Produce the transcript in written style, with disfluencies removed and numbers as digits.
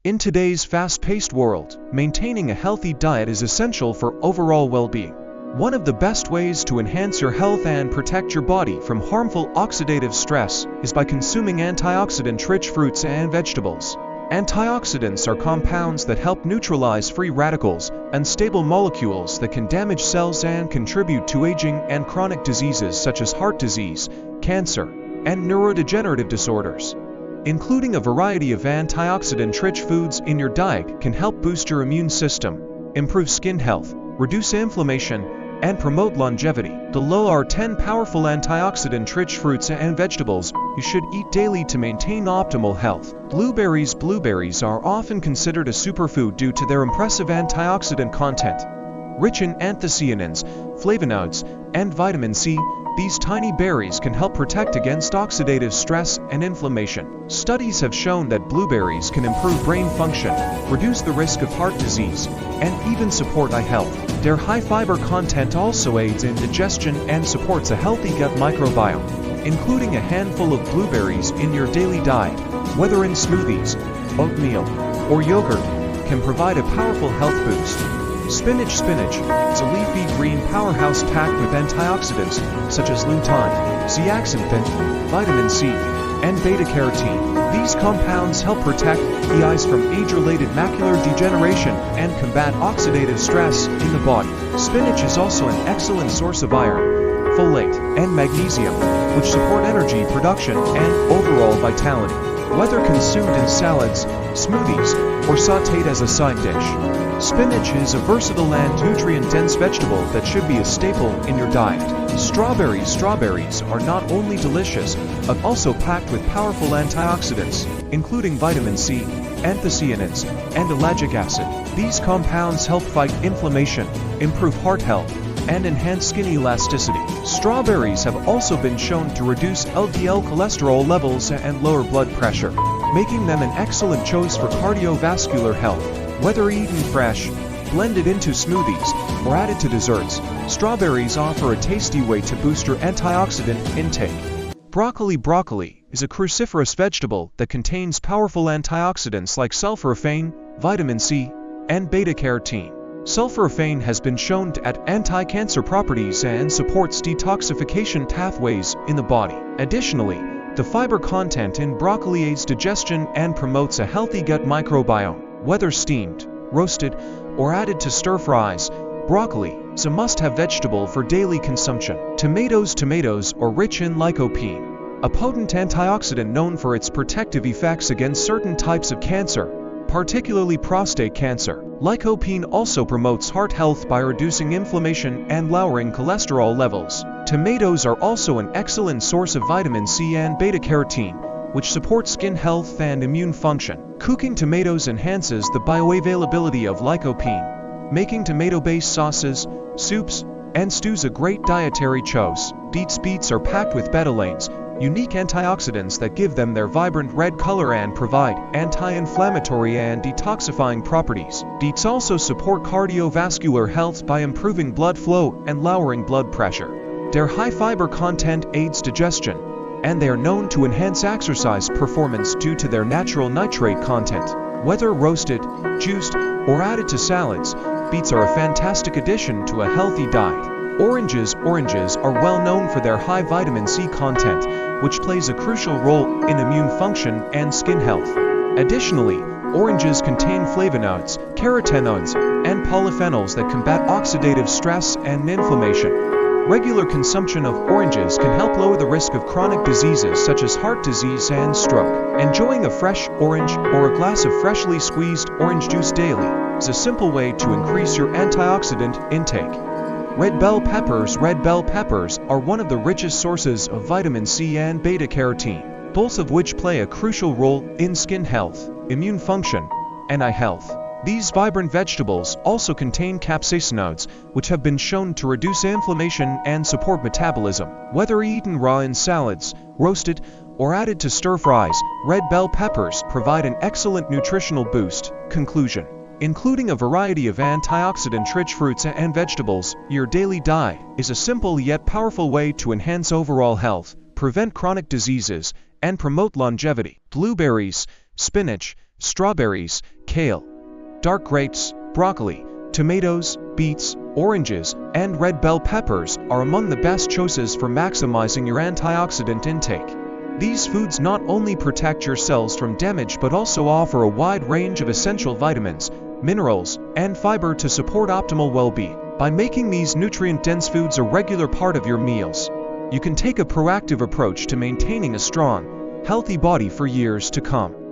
In today's fast-paced world, maintaining a healthy diet is essential for overall well-being. One of the best ways to enhance your health and protect your body from harmful oxidative stress is by consuming antioxidant-rich fruits and vegetables. Antioxidants are compounds that help neutralize free radicals, unstable molecules that can damage cells and contribute to aging and chronic diseases such as heart disease, cancer, and neurodegenerative disorders. Including a variety of antioxidant-rich foods in your diet can help boost your immune system, improve skin health, reduce inflammation, and promote longevity. Below are 10 powerful antioxidant-rich fruits and vegetables you should eat daily to maintain optimal health. Blueberries. Blueberries are often considered a superfood due to their impressive antioxidant content. Rich in anthocyanins, flavonoids, and vitamin C, these tiny berries can help protect against oxidative stress and inflammation. Studies have shown that blueberries can improve brain function, reduce the risk of heart disease, and even support eye health. Their high fiber content also aids in digestion and supports a healthy gut microbiome. Including a handful of blueberries in your daily diet, whether in smoothies, oatmeal, or yogurt, can provide a powerful health boost. Spinach. Spinach is a leafy green powerhouse packed with antioxidants such as lutein, zeaxanthin, vitamin C, and beta-carotene. These compounds help protect the eyes from age-related macular degeneration and combat oxidative stress in the body. Spinach is also an excellent source of iron, folate, and magnesium, which support energy production and overall vitality. Whether consumed in salads, smoothies, or sautéed as a side dish, spinach is a versatile and nutrient-dense vegetable that should be a staple in your diet. Strawberries. Strawberries are not only delicious, but also packed with powerful antioxidants, including vitamin C, anthocyanins, and ellagic acid. These compounds help fight inflammation, improve heart health, and enhance skin elasticity. Strawberries have also been shown to reduce LDL cholesterol levels and lower blood pressure, making them an excellent choice for cardiovascular health. Whether eaten fresh, blended into smoothies, or added to desserts, strawberries offer a tasty way to boost your antioxidant intake. Broccoli. Broccoli is a cruciferous vegetable that contains powerful antioxidants like sulforaphane, vitamin C, and beta-carotene. Sulforaphane has been shown to add anti-cancer properties and supports detoxification pathways in the body. Additionally, the fiber content in broccoli aids digestion and promotes a healthy gut microbiome. Whether steamed, roasted, or added to stir-fries, broccoli is a must-have vegetable for daily consumption. Tomatoes. Tomatoes are rich in lycopene, a potent antioxidant known for its protective effects against certain types of cancer, particularly prostate cancer. Lycopene also promotes heart health by reducing inflammation and lowering cholesterol levels. Tomatoes are also an excellent source of vitamin C and beta-carotene, which support skin health and immune function. Cooking tomatoes enhances the bioavailability of lycopene, making tomato-based sauces, soups, and stews a great dietary choice. Beets. Beets are packed with betalains, unique antioxidants that give them their vibrant red color and provide anti-inflammatory and detoxifying properties. Beets also support cardiovascular health by improving blood flow and lowering blood pressure. Their high fiber content aids digestion, and they are known to enhance exercise performance due to their natural nitrate content. Whether roasted, juiced, or added to salads, beets are a fantastic addition to a healthy diet. Oranges. Oranges are well known for their high vitamin C content, which plays a crucial role in immune function and skin health. Additionally, oranges contain flavonoids, carotenoids, and polyphenols that combat oxidative stress and inflammation. Regular consumption of oranges can help lower the risk of chronic diseases such as heart disease and stroke. Enjoying a fresh orange or a glass of freshly squeezed orange juice daily is a simple way to increase your antioxidant intake. Red bell peppers. Red bell peppers are one of the richest sources of vitamin C and beta-carotene, both of which play a crucial role in skin health, immune function, and eye health. These vibrant vegetables also contain capsaicinoids, which have been shown to reduce inflammation and support metabolism. Whether eaten raw in salads, roasted, or added to stir-fries, red bell peppers provide an excellent nutritional boost. Conclusion: including a variety of antioxidant-rich fruits and vegetables, your daily diet is a simple yet powerful way to enhance overall health, prevent chronic diseases, and promote longevity. Blueberries, spinach, strawberries, kale. Dark grapes, broccoli, tomatoes, beets, oranges, and red bell peppers are among the best choices for maximizing your antioxidant intake. These foods not only protect your cells from damage but also offer a wide range of essential vitamins, minerals, and fiber to support optimal well-being. By making these nutrient-dense foods a regular part of your meals, you can take a proactive approach to maintaining a strong, healthy body for years to come.